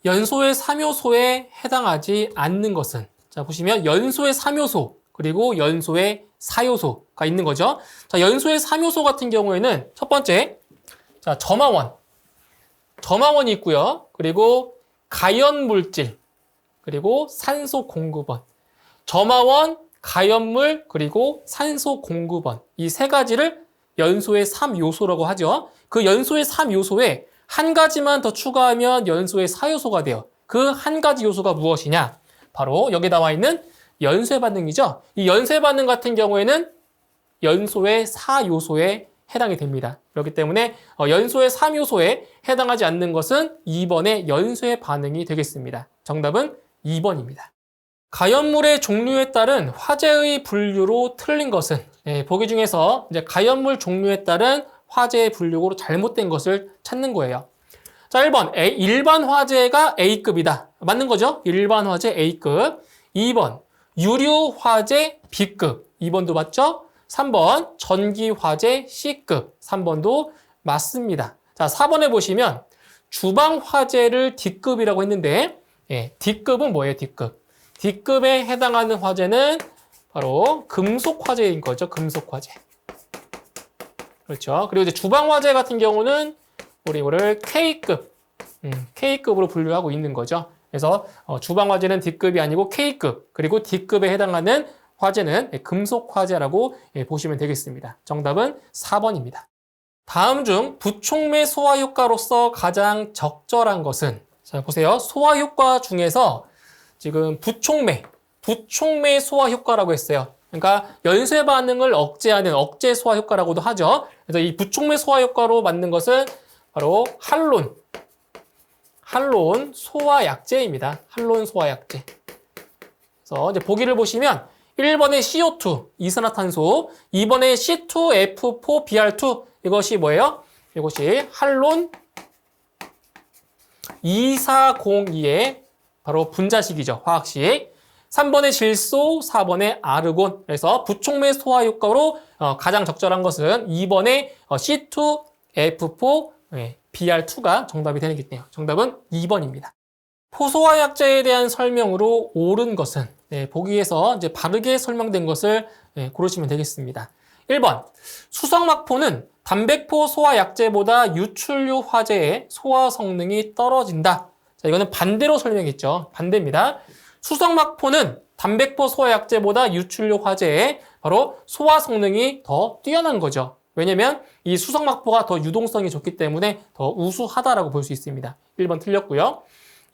연소의 3요소에 해당하지 않는 것은, 자, 보시면 연소의 3요소, 그리고 연소의 4요소가 있는 거죠. 자, 연소의 3요소 같은 경우에는 첫 번째, 자, 점화원이 있고요. 그리고 가연물질, 그리고 산소 공급원. 점화원, 가연물, 그리고 산소 공급원. 이 세 가지를 연소의 3요소라고 하죠. 그 연소의 3요소에 한 가지만 더 추가하면 연소의 4요소가 돼요. 그 한 가지 요소가 무엇이냐? 바로 여기 나와 있는 연쇄 반응이죠. 이 연쇄 반응 같은 경우에는 연소의 4요소에 해당이 됩니다. 그렇기 때문에 연소의 3요소에 해당하지 않는 것은 2번의 연쇄 반응이 되겠습니다. 정답은 2번입니다. 가연물의 종류에 따른 화재의 분류로 틀린 것은, 보기 중에서 이제 가연물 종류에 따른 화재의 분류로 잘못된 것을 찾는 거예요. 자, 1번 일반 화재가 A급이다. 맞는 거죠? 일반 화재 A급. 2번 유류 화재 B급. 2번도 맞죠? 3번 전기 화재 C급. 3번도 맞습니다. 자, 4번에 보시면 주방 화재를 D급이라고 했는데, D급은 뭐예요? D급. D급에 해당하는 화재는 바로 금속 화재인 거죠. 금속 화재. 그렇죠. 그리고 이제 주방 화재 같은 경우는 우리 이거를 K급, K급으로 분류하고 있는 거죠. 그래서 주방 화재는 D급이 아니고 K급, 그리고 D급에 해당하는 화재는 금속 화재라고 보시면 되겠습니다. 정답은 4번입니다. 다음 중 부촉매 소화 효과로서 가장 적절한 것은, 자, 보세요. 소화 효과 중에서 지금 부촉매 소화 효과라고 했어요. 그러니까 연쇄 반응을 억제하는 억제 소화 효과라고도 하죠. 그래서 이 부촉매 소화 효과로 맞는 것은 바로 할론 소화 약제입니다. 할론 소화 약제. 그래서 이제 보기를 보시면 1번에 CO2 이산화탄소, 2번에 C2F4BR2 이것이 뭐예요? 이것이 할론 2402의 바로 분자식이죠. 화학식. 3번의 질소, 4번의 아르곤. 그래서 부촉매 소화 효과로 가장 적절한 것은 2번의 C2F4BR2가 정답이 되겠네요. 정답은 2번입니다. 포소화 약제에 대한 설명으로 옳은 것은, 보기에서 이제 바르게 설명된 것을 고르시면 되겠습니다. 1번 수성막포는 단백포 소화 약제보다 유출류 화재의 소화 성능이 떨어진다. 자, 이거는 반대로 설명했죠. 반대입니다. 수성막포는 단백포 소화 약제보다 유출류 화재의 바로 소화 성능이 더 뛰어난 거죠. 왜냐면 이 수성막포가 더 유동성이 좋기 때문에 더 우수하다라고 볼 수 있습니다. 1번 틀렸고요.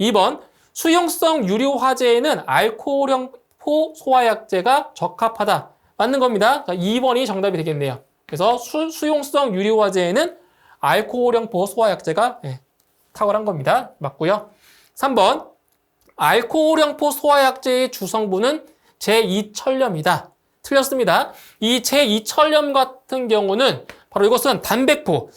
2번 수용성 유류 화재에는 알코올형 포 소화 약제가 적합하다. 맞는 겁니다. 자, 2번이 정답이 되겠네요. 그래서 수용성 유류 화재에는 알코올형 포 소화 약제가 탁월한 겁니다. 맞고요. 3번 알코올형 포 소화 약제의 주성분은 제2천염이다. 틀렸습니다. 이 제2천염 같은 경우는 바로 이것은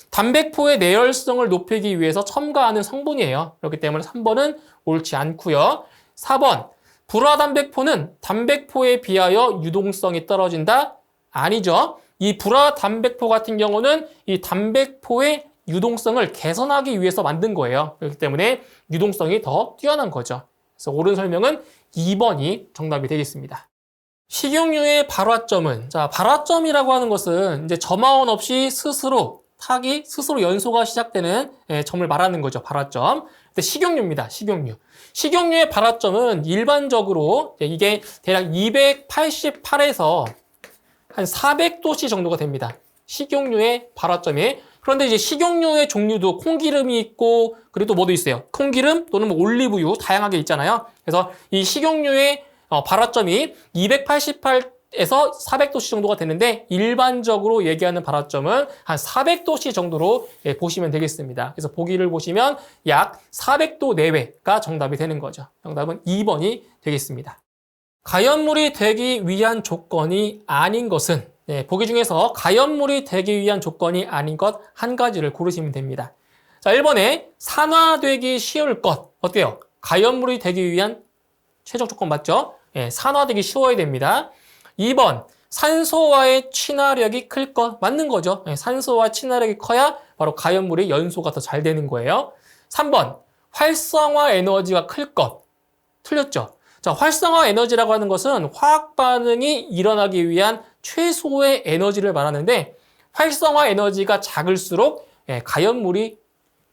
단백포의 내열성을 높이기 위해서 첨가하는 성분이에요. 그렇기 때문에 3번은 옳지 않고요. 4번 불화단백포는 단백포에 비하여 유동성이 떨어진다? 아니죠. 이 불화단백포 같은 경우는 이 단백포의 유동성을 개선하기 위해서 만든 거예요. 그렇기 때문에 유동성이 더 뛰어난 거죠. 그래서 옳은 설명은 2번이 정답이 되겠습니다. 식용유의 발화점은, 자, 발화점이라고 하는 것은 이제 점화원 없이 스스로 연소가 시작되는 점을 말하는 거죠. 발화점. 근데 식용유입니다. 식용유의 발화점은 일반적으로 이게 대략 288에서 한 400도씨 정도가 됩니다. 식용유의 발화점이. 그런데 이제 식용유의 종류도 콩기름이 있고, 그리고 또 뭐도 있어요. 콩기름 또는 뭐 올리브유 다양하게 있잖아요. 그래서 이 식용유의 발화점이 288에서 400도씨 정도가 되는데, 일반적으로 얘기하는 발화점은 한 400도씨 정도로 보시면 되겠습니다. 그래서 보기를 보시면 약 400도 내외가 정답이 되는 거죠. 정답은 2번이 되겠습니다. 가연물이 되기 위한 조건이 아닌 것은, 보기 중에서 가연물이 되기 위한 조건이 아닌 것 한 가지를 고르시면 됩니다. 자, 1번에 산화되기 쉬울 것. 어때요? 가연물이 되기 위한 최종 조건 맞죠? 산화되기 쉬워야 됩니다. 2번, 산소와의 친화력이 클 것. 맞는 거죠. 산소와 친화력이 커야 바로 가연물이 연소가 더 잘 되는 거예요. 3번, 활성화 에너지가 클 것. 틀렸죠? 자, 활성화 에너지라고 하는 것은 화학 반응이 일어나기 위한 최소의 에너지를 말하는데 활성화 에너지가 작을수록 가연물이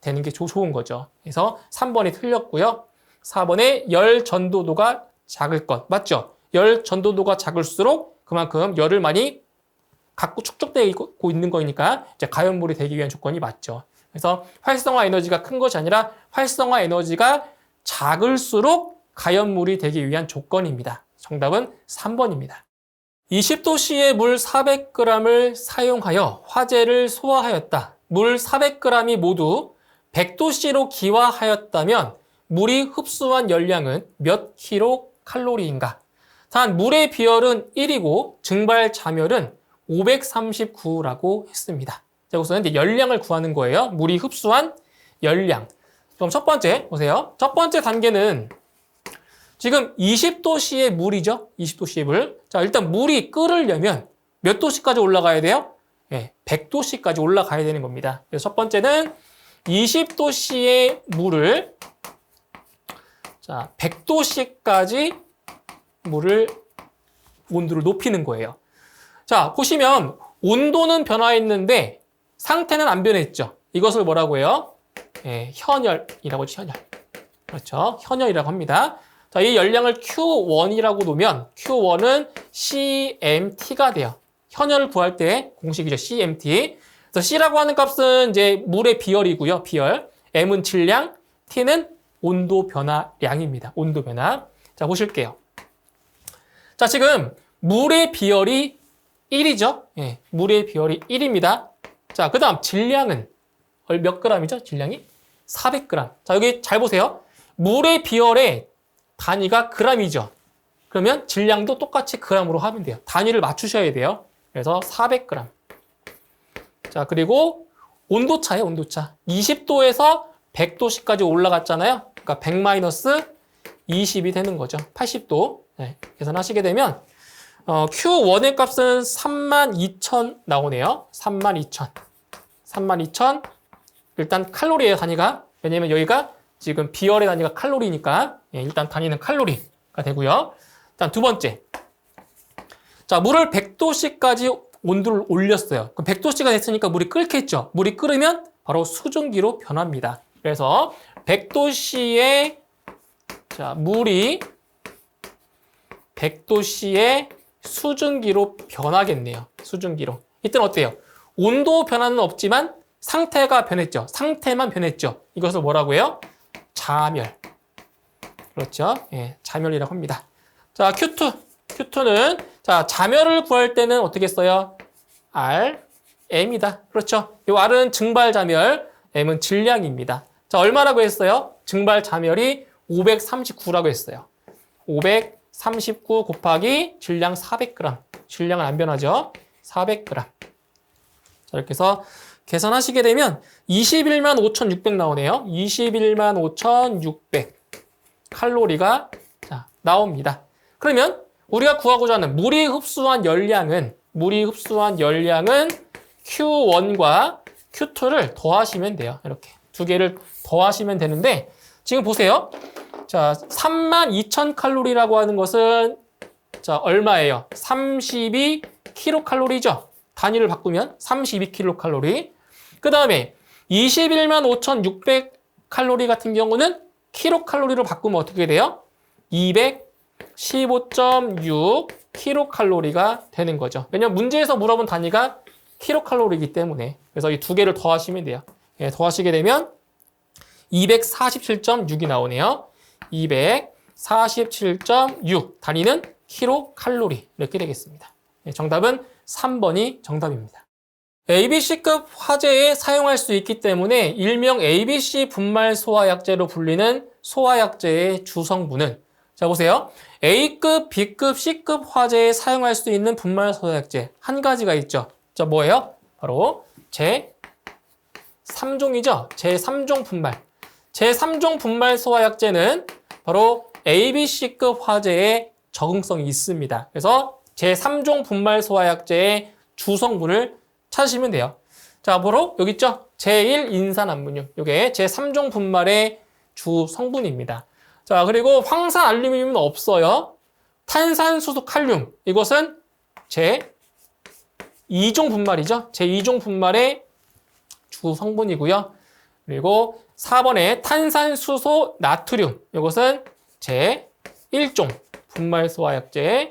되는 게 좋은 거죠. 그래서 3번이 틀렸고요. 4번에 열 전도도가 작을 것. 맞죠? 열 전도도가 작을수록 그만큼 열을 많이 갖고 축적되고 있는 거니까 이제 가연물이 되기 위한 조건이 맞죠. 그래서 활성화 에너지가 큰 것이 아니라 활성화 에너지가 작을수록 가연물이 되기 위한 조건입니다. 정답은 3번입니다. 20도씨의 물 400g을 사용하여 화재를 소화하였다. 물 400g이 모두 100도씨로 기화하였다면 물이 흡수한 열량은 몇 킬로칼로리인가? 단 물의 비열은 1이고 증발 잠열은 539라고 했습니다. 자, 우선 이제 열량을 구하는 거예요. 물이 흡수한 열량. 그럼 첫 번째 보세요. 첫 번째 단계는 지금 20도씨의 물이죠. 20도씨의 물. 자, 일단 물이 끓으려면 몇 도씨까지 올라가야 돼요? 100도씨까지 올라가야 되는 겁니다. 그래서 첫 번째는 20도씨의 물을 100도씨까지 물을 온도를 높이는 거예요. 자, 보시면 온도는 변화했는데 상태는 안 변했죠. 이것을 뭐라고 해요? 현열이라고 하죠. 현열. 그렇죠. 현열이라고 합니다. 자, 이 열량을 Q1이라고 놓으면 Q1은 CMT가 돼요. 현열을 구할 때 공식이죠. CMT. 그래서 C라고 하는 값은 이제 물의 비열이고요. 비열. M은 질량, T는 온도 변화량입니다. 온도 변화. 자, 보실게요. 자, 지금 물의 비열이 1이죠. 물의 비열이 1입니다. 자, 그 다음 질량은 몇 g이죠? 질량이 400g. 자, 여기 잘 보세요. 물의 비열의 단위가 g이죠. 그러면 질량도 똑같이 g으로 하면 돼요. 단위를 맞추셔야 돼요. 그래서 400g. 자, 그리고 온도차예요, 온도차. 20도에서 100도씨까지 올라갔잖아요. 그러니까 100-20이 되는 거죠. 80도. 계산하시게 되면 Q1의 값은 32,000 나오네요. 32,000. 32,000. 일단 칼로리예요, 단위가. 왜냐면 여기가 지금 비열의 단위가 칼로리니까 일단 단위는 칼로리가 되고요. 일단 두 번째. 자, 물을 100도씨까지 온도를 올렸어요. 그럼 100도씨가 됐으니까 물이 끓겠죠. 물이 끓으면 바로 수증기로 변합니다. 그래서 100도씨의 물이 100도씨의 수증기로 변하겠네요. 수증기로. 이때는 어때요? 온도 변화는 없지만 상태가 변했죠. 상태만 변했죠. 이것을 뭐라고 해요? 자멸. 그렇죠. 자멸이라고 합니다. 자, Q2. Q2는 자, 자멸을 구할 때는 어떻게 써요? R, M이다. 그렇죠. 이 R은 증발 자멸, M은 질량입니다. 자, 얼마라고 했어요? 증발 자멸이 539라고 했어요. 539 곱하기 질량 400g. 질량은 안 변하죠. 400g. 자, 이렇게 해서 계산하시게 되면 215,600 나오네요. 215,600 칼로리가 나옵니다. 그러면 우리가 구하고자 하는 물이 흡수한 열량은 Q1과 Q2를 더하시면 돼요. 이렇게 두 개를 더하시면 되는데 지금 보세요. 자, 32,000칼로리라고 하는 것은 자, 얼마예요? 32kcal죠. 단위를 바꾸면 32kcal. 그 다음에 215,600칼로리 같은 경우는 킬로칼로리로 바꾸면 어떻게 돼요? 215.6kcal가 되는 거죠. 왜냐면 문제에서 물어본 단위가 킬로칼로리이기 때문에. 그래서 이 두 개를 더하시면 돼요. 더하시게 되면 247.6이 나오네요. 247.6 단위는 킬로칼로리 이렇게 되겠습니다. 정답은 3번이 정답입니다. ABC급 화재에 사용할 수 있기 때문에 일명 ABC 분말 소화약제로 불리는 소화약제의 주성분은 자 보세요. A급, B급, C급 화재에 사용할 수 있는 분말 소화약제 한 가지가 있죠. 자 뭐예요? 바로 제3종이죠. 제3종 분말. 제3종 분말 소화약제는 바로 ABC급 화재에 적응성이 있습니다. 그래서 제3종 분말 소화약제의 주성분을 찾으시면 돼요. 자, 바로 여기 있죠? 제1인산암모늄. 이게 제3종 분말의 주 성분입니다. 자, 그리고 황산 알루미늄은 없어요. 탄산수소 칼륨, 이것은 제2종 분말이죠. 제2종 분말의 주 성분이고요. 그리고 4번에 탄산수소 나트륨, 이것은 제1종 분말 소화약제의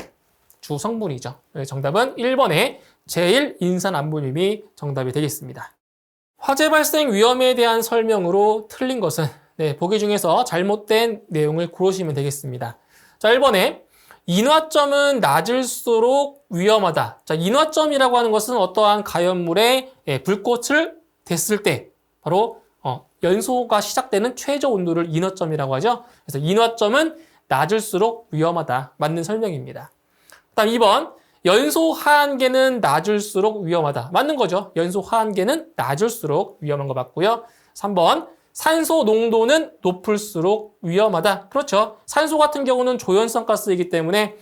주 성분이죠. 정답은 1번에 제1인산암모늄이 정답이 되겠습니다. 화재 발생 위험에 대한 설명으로 틀린 것은 보기 중에서 잘못된 내용을 고르시면 되겠습니다. 자, 1번에 인화점은 낮을수록 위험하다. 자, 인화점이라고 하는 것은 어떠한 가연물에 불꽃을 댔을 때 바로 연소가 시작되는 최저 온도를 인화점이라고 하죠. 그래서 인화점은 낮을수록 위험하다. 맞는 설명입니다. 그다음 2번, 연소 하한계는 낮을수록 위험하다. 맞는 거죠. 연소 하한계는 낮을수록 위험한 거 맞고요. 3번, 산소 농도는 높을수록 위험하다. 그렇죠. 산소 같은 경우는 조연성 가스이기 때문에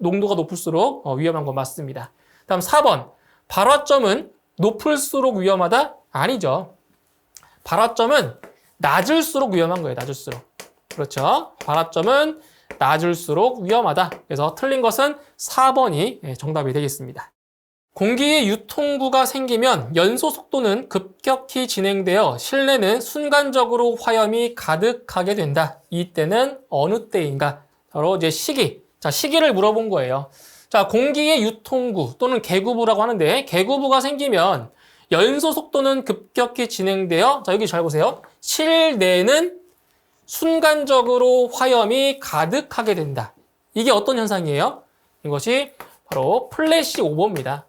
농도가 높을수록 위험한 거 맞습니다. 다음 4번, 발화점은 높을수록 위험하다? 아니죠. 발화점은 낮을수록 위험한 거예요. 낮을수록. 그렇죠. 발화점은 낮을수록 위험하다. 그래서 틀린 것은 4번이 정답이 되겠습니다. 공기의 유통부가 생기면 연소 속도는 급격히 진행되어 실내는 순간적으로 화염이 가득하게 된다. 이때는 어느 때인가? 바로 이제 시기. 자, 시기를 물어본 거예요. 자, 공기의 유통부 또는 계구부라고 하는데 계구부가 생기면 연소 속도는 급격히 진행되어, 자, 여기 잘 보세요. 실내는 순간적으로 화염이 가득하게 된다. 이게 어떤 현상이에요? 이것이 바로 플래시 오버입니다.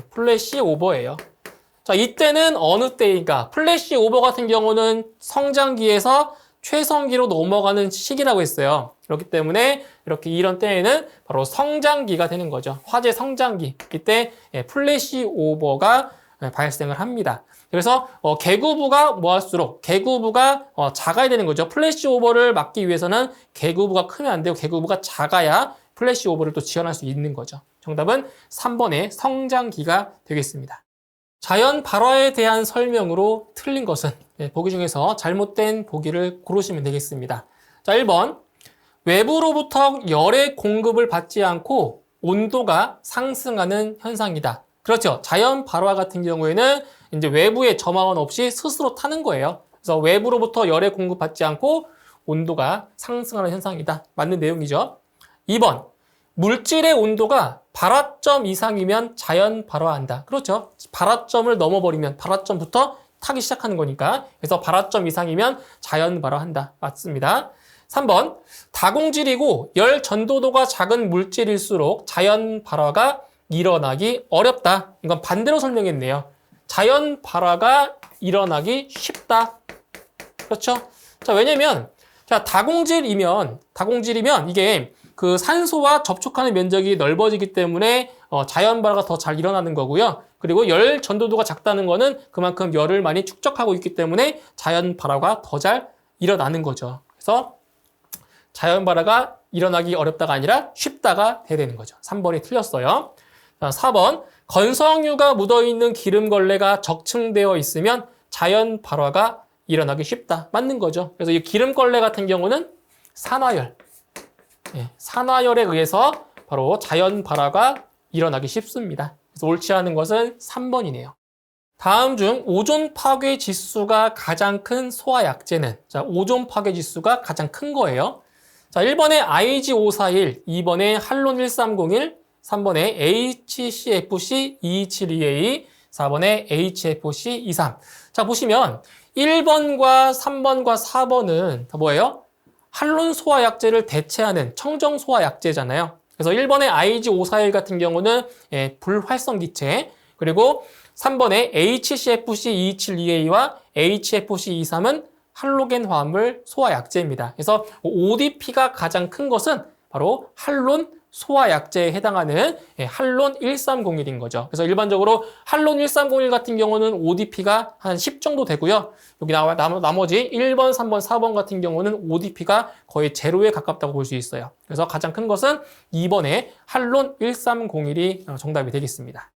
플래시 오버예요. 자, 이때는 어느 때인가? 플래시 오버 같은 경우는 성장기에서 최성기로 넘어가는 시기라고 했어요. 그렇기 때문에 이런 때에는 바로 성장기가 되는 거죠. 화재 성장기. 이때 플래시 오버가 발생을 합니다. 그래서 계구부가 뭐할수록 계구부가 작아야 되는 거죠. 플래시 오버를 막기 위해서는 계구부가 크면 안 되고 계구부가 작아야 플래시 오버를 또 지원할 수 있는 거죠. 정답은 3번의 성장기가 되겠습니다. 자연 발화에 대한 설명으로 틀린 것은 보기 중에서 잘못된 보기를 고르시면 되겠습니다. 자, 1번, 외부로부터 열의 공급을 받지 않고 온도가 상승하는 현상이다. 그렇죠. 자연 발화 같은 경우에는 이제 외부의 점화원 없이 스스로 타는 거예요. 그래서 외부로부터 열의 공급받지 않고 온도가 상승하는 현상이다. 맞는 내용이죠. 2번, 물질의 온도가 발화점 이상이면 자연 발화한다. 그렇죠. 발화점을 넘어버리면 발화점부터 타기 시작하는 거니까. 그래서 발화점 이상이면 자연 발화한다. 맞습니다. 3번, 다공질이고 열 전도도가 작은 물질일수록 자연 발화가 일어나기 어렵다. 이건 반대로 설명했네요. 자연 발화가 일어나기 쉽다. 그렇죠? 자, 왜냐면 다공질이면 이게 그 산소와 접촉하는 면적이 넓어지기 때문에 자연 발화가 더 잘 일어나는 거고요. 그리고 열 전도도가 작다는 거는 그만큼 열을 많이 축적하고 있기 때문에 자연 발화가 더 잘 일어나는 거죠. 그래서 자연 발화가 일어나기 어렵다가 아니라 쉽다가 돼야 되는 거죠. 3번이 틀렸어요. 자, 4번, 건성유가 묻어있는 기름걸레가 적층되어 있으면 자연 발화가 일어나기 쉽다. 맞는 거죠. 그래서 이 기름걸레 같은 경우는 산화열. 산화열에 의해서 바로 자연 발화가 일어나기 쉽습니다. 그래서 옳지 않은 것은 3번이네요. 다음 중 오존 파괴 지수가 가장 큰 소화약제는? 자, 오존 파괴 지수가 가장 큰 거예요. 자, 1번에 IG541, 2번에 할론 1301, 3번에 HCFC227EA, 4번에 HFC23. 자, 보시면 1번과 3번과 4번은 다 뭐예요? 할론 소화약제를 대체하는 청정 소화약제잖아요. 그래서 1번의 IG541 같은 경우는 불활성기체, 그리고 3번의 HCFC227EA와 HFC23은 할로겐 화합물 소화약제입니다. 그래서 ODP가 가장 큰 것은 바로 할론 소화약제에 해당하는 할론 1301인 거죠. 그래서 일반적으로 할론 1301 같은 경우는 ODP가 한 10 정도 되고요. 여기 나머지 1번, 3번, 4번 같은 경우는 ODP가 거의 제로에 가깝다고 볼 수 있어요. 그래서 가장 큰 것은 2번의 할론 1301이 정답이 되겠습니다.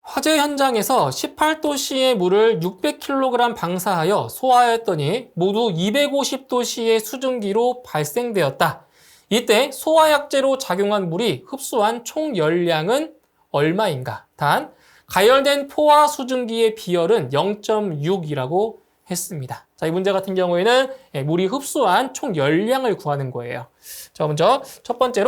화재 현장에서 18도씨의 물을 600kg 방사하여 소화하였더니 모두 250도씨의 수증기로 발생되었다. 이때 소화약제로 작용한 물이 흡수한 총 열량은 얼마인가? 단, 가열된 포화 수증기의 비열은 0.6이라고 했습니다. 자, 이 문제 같은 경우에는 물이 흡수한 총 열량을 구하는 거예요. 자, 먼저 첫 번째.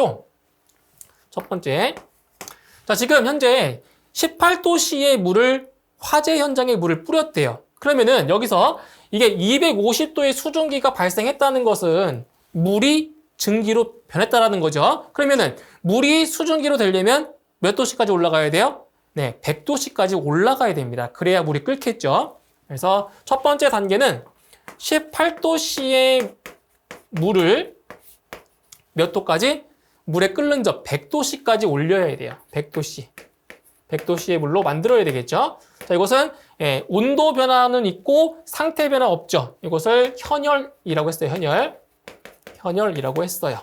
자, 지금 현재 18도씨의 물을 화재 현장에 물을 뿌렸대요. 그러면은 여기서 이게 250도의 수증기가 발생했다는 것은 물이 증기로 변했다라는 거죠. 그러면은 물이 수증기로 되려면 몇 도씨까지 올라가야 돼요? 네, 100도씨까지 올라가야 됩니다. 그래야 물이 끓겠죠. 그래서 첫 번째 단계는 18도씨의 물을 몇 도까지? 물에 끓는 저 100도씨까지 올려야 돼요. 100도씨. 100도씨의 물로 만들어야 되겠죠. 자, 이것은 온도 변화는 있고 상태 변화 없죠. 이것을 현열이라고 했어요. 현열이라고 했어요.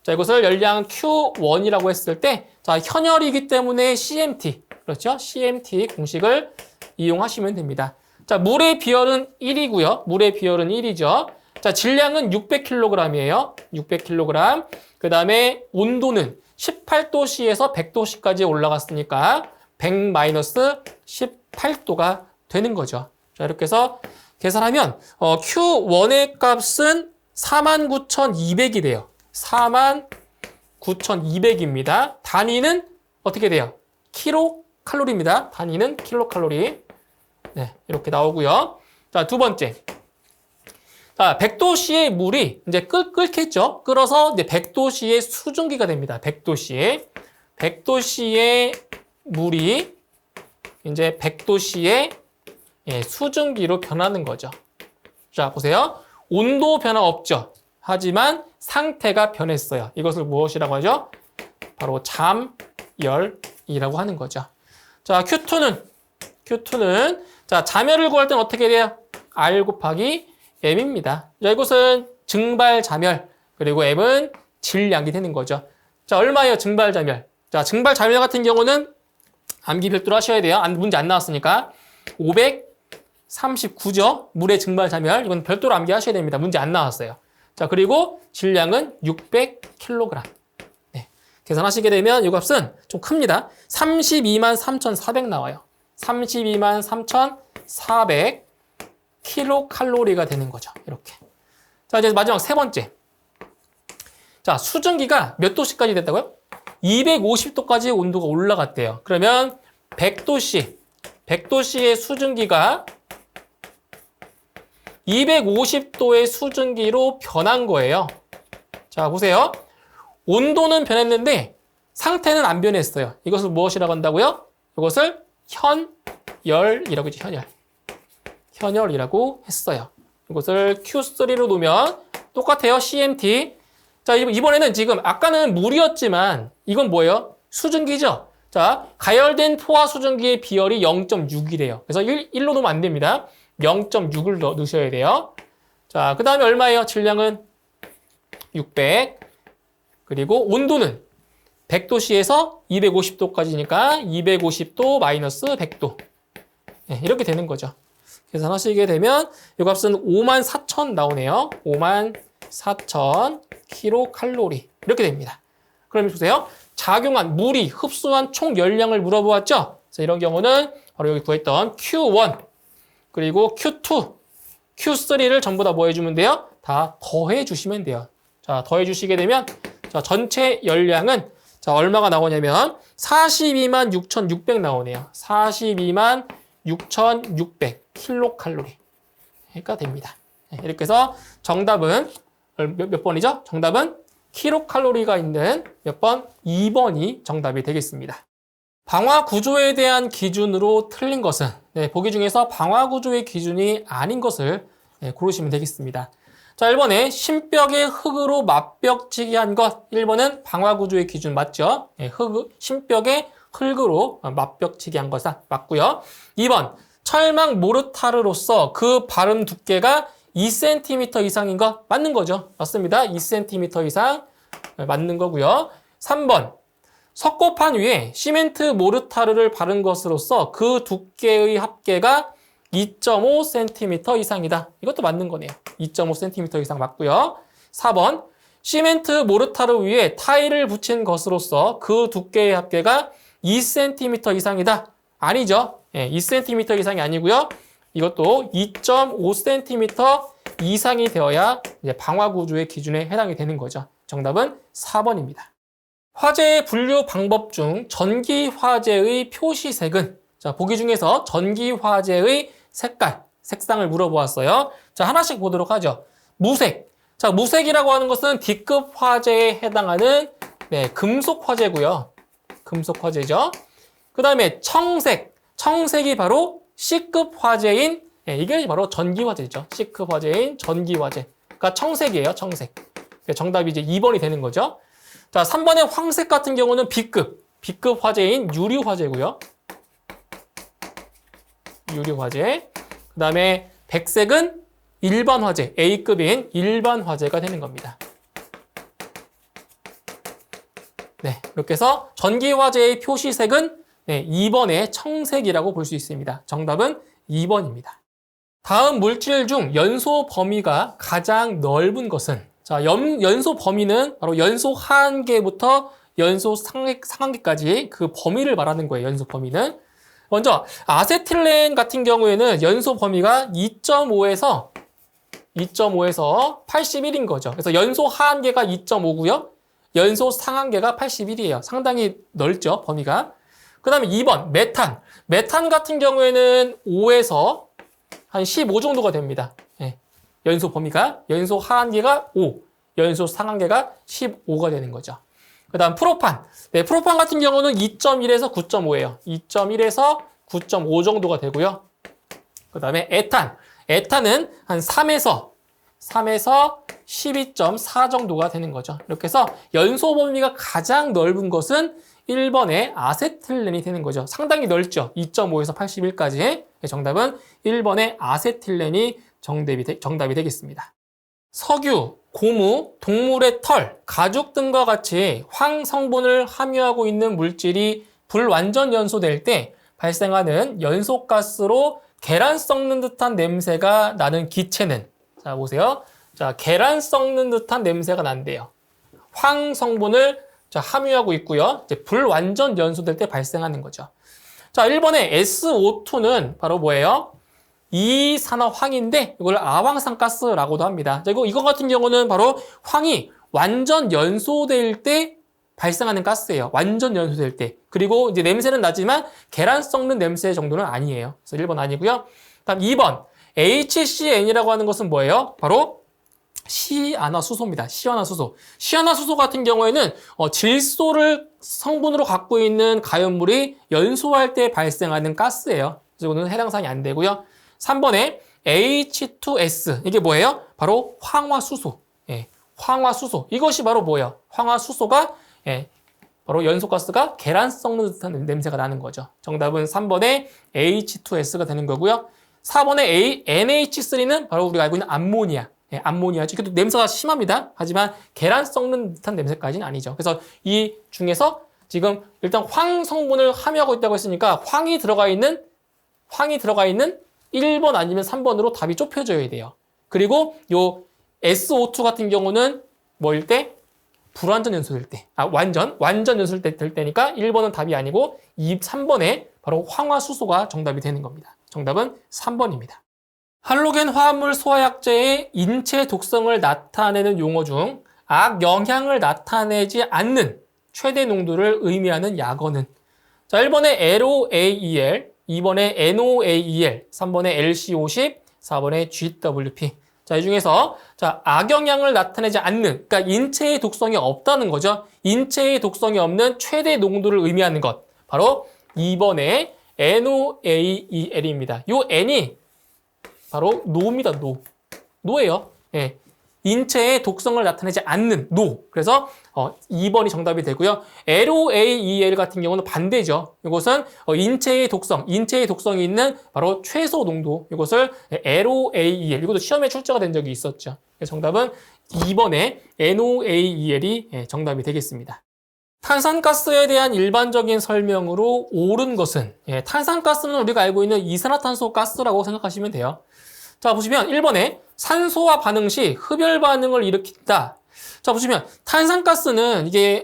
자, 이것을 열량 Q1이라고 했을 때, 자, 현열이기 때문에 CMT, 그렇죠? CMT 공식을 이용하시면 됩니다. 자, 물의 비열은 1이고요. 물의 비열은 1이죠. 자, 질량은 600kg이에요. 600kg. 그 다음에 온도는 18도씨에서 100도씨까지 올라갔으니까 100-18도가 되는 거죠. 자, 이렇게 해서 계산하면 Q1의 값은 49,200이 돼요. 49,200입니다. 단위는 어떻게 돼요? 킬로칼로리입니다. 단위는 킬로칼로리. 네, 이렇게 나오고요. 자, 두 번째. 자, 100도씨의 물이 이제 끓겠죠? 끓어서 이제 100도씨의 수증기가 됩니다. 100도씨의 물이 이제 100도씨의 수증기로 변하는 거죠. 자, 보세요. 온도 변화 없죠. 하지만 상태가 변했어요. 이것을 무엇이라고 하죠? 바로 잠열이라고 하는 거죠. 자, Q2는 자, 잠열을 구할 때는 어떻게 돼요? R 곱하기 M입니다. 자, 이것은 증발 잠열, 그리고 M은 질량이 되는 거죠. 자, 얼마예요? 증발 잠열. 자, 증발 잠열 같은 경우는 암기 별도로 하셔야 돼요. 문제 안 나왔으니까. 539죠. 물의 증발 잠열. 이건 별도로 암기하셔야 됩니다. 문제 안 나왔어요. 자, 그리고 질량은 600kg. 네. 계산하시게 되면 이 값은 좀 큽니다. 323,400 나와요. 323,400 킬로칼로리가 되는 거죠. 이렇게. 자, 이제 마지막 세 번째. 자, 수증기가 몇 도씨까지 됐다고요? 250도까지 온도가 올라갔대요. 그러면 100도씨의 수증기가 250도의 수증기로 변한 거예요. 자, 보세요. 온도는 변했는데 상태는 안 변했어요. 이것을 무엇이라고 한다고요? 이것을 현열이라고 했죠. 현열이라고 했어요. 이것을 Q3로 놓으면 똑같아요. CMT. 자, 이번에는 지금 아까는 물이었지만 이건 뭐예요? 수증기죠? 자, 가열된 포화 수증기의 비열이 0.6이래요. 그래서 1로 놓으면 안 됩니다. 0.6을 넣으셔야 돼요. 자, 그 다음에 얼마예요? 질량은 600. 그리고 온도는 100도씨에서 250도까지니까 250도 마이너스 100도. 네, 이렇게 되는 거죠. 계산하시게 되면 이 값은 54,000 나오네요. 54,000 킬로칼로리. 이렇게 됩니다. 그럼 보세요. 작용한 물이 흡수한 총 열량을 물어보았죠? 자, 이런 경우는 바로 여기 구했던 Q1 그리고 Q2, Q3를 전부 다 뭐 해주면 돼요? 다 더해 주시면 돼요. 자, 더해 주시게 되면 자, 전체 열량은 자, 얼마가 나오냐면 426,600 나오네요. 426,600 킬로칼로리가 됩니다. 이렇게 해서 정답은 몇 번이죠? 정답은 킬로칼로리가 있는 몇 번? 2번이 정답이 되겠습니다. 방화 구조에 대한 기준으로 틀린 것은 보기 중에서 방화 구조의 기준이 아닌 것을 고르시면 되겠습니다. 자, 1번에 신벽에 흙으로 맞벽치기 한 것. 1번은 방화 구조의 기준 맞죠? 신벽에 흙으로 맞벽치기 한 것은 맞고요. 2번 철망 모르타르로서 그 바름 두께가 2cm 이상인 것 맞는 거죠. 맞습니다. 2cm 이상 맞는 거고요. 3번 석고판 위에 시멘트 모르타르를 바른 것으로서 그 두께의 합계가 2.5cm 이상이다. 이것도 맞는 거네요. 2.5cm 이상 맞고요. 4번 시멘트 모르타르 위에 타일을 붙인 것으로서 그 두께의 합계가 2cm 이상이다. 아니죠. 2cm 이상이 아니고요. 이것도 2.5cm 이상이 되어야 이제 방화 구조의 기준에 해당이 되는 거죠. 정답은 4번입니다. 화재의 분류 방법 중 전기 화재의 표시색은, 자, 보기 중에서 전기 화재의 색상을 물어보았어요. 자, 하나씩 보도록 하죠. 무색. 자, 무색이라고 하는 것은 D급 화재에 해당하는 금속 화재고요. 금속 화재죠. 그 다음에 청색. 청색이 바로 C급 화재인, 이게 바로 전기 화재죠. C급 화재인 전기 화재. 그러니까 청색이에요, 청색. 정답이 이제 2번이 되는 거죠. 자, 3번의 황색 같은 경우는 B급 화재인 유리 화재고요. 유리 화재. 그 다음에 백색은 일반 화재, A급인 일반 화재가 되는 겁니다. 네, 이렇게 해서 전기 화재의 표시색은 2번의 청색이라고 볼 수 있습니다. 정답은 2번입니다. 다음 물질 중 연소 범위가 가장 넓은 것은, 자, 연소 범위는 바로 연소 하한계부터 연소 상한계까지 그 범위를 말하는 거예요. 연소 범위는. 먼저 아세틸렌 같은 경우에는 연소 범위가 2.5에서 81인 거죠. 그래서 연소 하한계가 2.5고요. 연소 상한계가 81이에요. 상당히 넓죠, 범위가. 그 다음에 2번 메탄. 메탄 같은 경우에는 5에서 한 15 정도가 됩니다. 연소 범위가, 연소 하한계가 5, 연소 상한계가 15가 되는 거죠. 그 다음 프로판. 프로판 같은 경우는 2.1에서 9.5예요. 2.1에서 9.5 정도가 되고요. 그 다음에 에탄. 에탄은 한 3에서 12.4 정도가 되는 거죠. 이렇게 해서 연소 범위가 가장 넓은 것은 1번의 아세틸렌이 되는 거죠. 상당히 넓죠. 2.5에서 81까지. 정답은 1번의 아세틸렌이 정답이 되겠습니다. 석유, 고무, 동물의 털, 가죽 등과 같이 황성분을 함유하고 있는 물질이 불완전 연소될 때 발생하는 연소가스로 계란 썩는 듯한 냄새가 나는 기체는, 자, 보세요. 자, 계란 썩는 듯한 냄새가 난대요. 황성분을 함유하고 있고요. 이제 불완전 연소될 때 발생하는 거죠. 자, 1번의 SO2는 바로 뭐예요? 이산화황인데 이걸 아황산가스라고도 합니다. 자, 이거 같은 경우는 바로 황이 완전 연소될 때 발생하는 가스예요. 완전 연소될 때. 그리고 이제 냄새는 나지만 계란 썩는 냄새 정도는 아니에요. 그래서 1번 아니고요. 다음 2번 HCN이라고 하는 것은 뭐예요? 바로 시아나수소입니다. 시아나수소. 시아나수소 같은 경우에는 질소를 성분으로 갖고 있는 가연물이 연소할 때 발생하는 가스예요. 그래서 이거는 해당 사항이 안 되고요. 3번에 H2S. 이게 뭐예요? 바로 황화수소. 황화수소. 이것이 바로 뭐예요? 황화수소가 바로 연소가스가 계란 썩는 듯한 냄새가 나는 거죠. 정답은 3번에 H2S가 되는 거고요. 4번에 NH3는 바로 우리가 알고 있는 암모니아. 암모니아죠. 이것도 냄새가 심합니다. 하지만 계란 썩는 듯한 냄새까지는 아니죠. 그래서 이 중에서 지금 일단 황 성분을 함유하고 있다고 했으니까 황이 들어가 있는 1번 아니면 3번으로 답이 좁혀져야 돼요. 그리고 요 SO2 같은 경우는 뭐일 때? 불완전 연소될 때. 완전 연소될 때니까 1번은 답이 아니고 3번에 바로 황화수소가 정답이 되는 겁니다. 정답은 3번입니다. 할로겐 화합물 소화약제의 인체 독성을 나타내는 용어 중 악영향을 나타내지 않는 최대 농도를 의미하는 약어는, 자, 1번에 LOAEL, 2번에 NOAEL, 3번에 LC50, 4번에 GWP. 자, 이 중에서 자, 악영향을 나타내지 않는, 그러니까 인체의 독성이 없다는 거죠. 인체의 독성이 없는 최대 농도를 의미하는 것. 바로 2번에 NOAEL입니다. 요 N이 바로 노입니다. 노예요. 인체의 독성을 나타내지 않는 노. 그래서 2번이 정답이 되고요. LOAEL 같은 경우는 반대죠. 이것은 인체의 독성이 있는 바로 최소 농도. 이것을 LOAEL. 이것도 시험에 출제가 된 적이 있었죠. 정답은 2번에 NOAEL이 정답이 되겠습니다. 탄산가스에 대한 일반적인 설명으로 옳은 것은, 탄산가스는 우리가 알고 있는 이산화탄소 가스라고 생각하시면 돼요. 자, 보시면 1번에 산소와 반응 시 흡열 반응을 일으킨다. 자, 보시면 탄산가스는 이게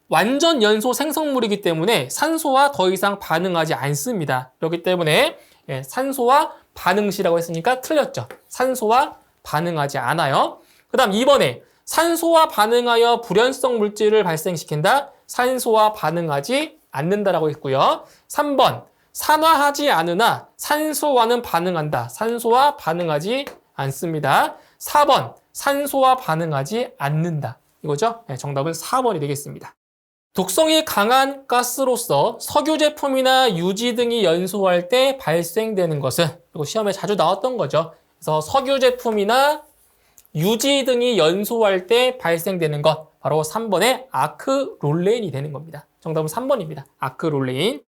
완전 연소 생성물이기 때문에 산소와 더 이상 반응하지 않습니다. 그렇기 때문에 산소와 반응 시라고 했으니까 틀렸죠. 산소와 반응하지 않아요. 그 다음 2번에 산소와 반응하여 불연성 물질을 발생시킨다. 산소와 반응하지 않는다라고 했고요. 3번 산화하지 않으나 산소와는 반응한다. 산소와 반응하지 않습니다. 4번 산소와 반응하지 않는다. 이거죠? 정답은 4번이 되겠습니다. 독성이 강한 가스로서 석유 제품이나 유지 등이 연소할 때 발생되는 것은, 이거 시험에 자주 나왔던 거죠. 그래서 석유 제품이나 유지 등이 연소할 때 발생되는 것, 바로 3번의 아크롤레인이 되는 겁니다. 정답은 3번입니다. 아크롤레인.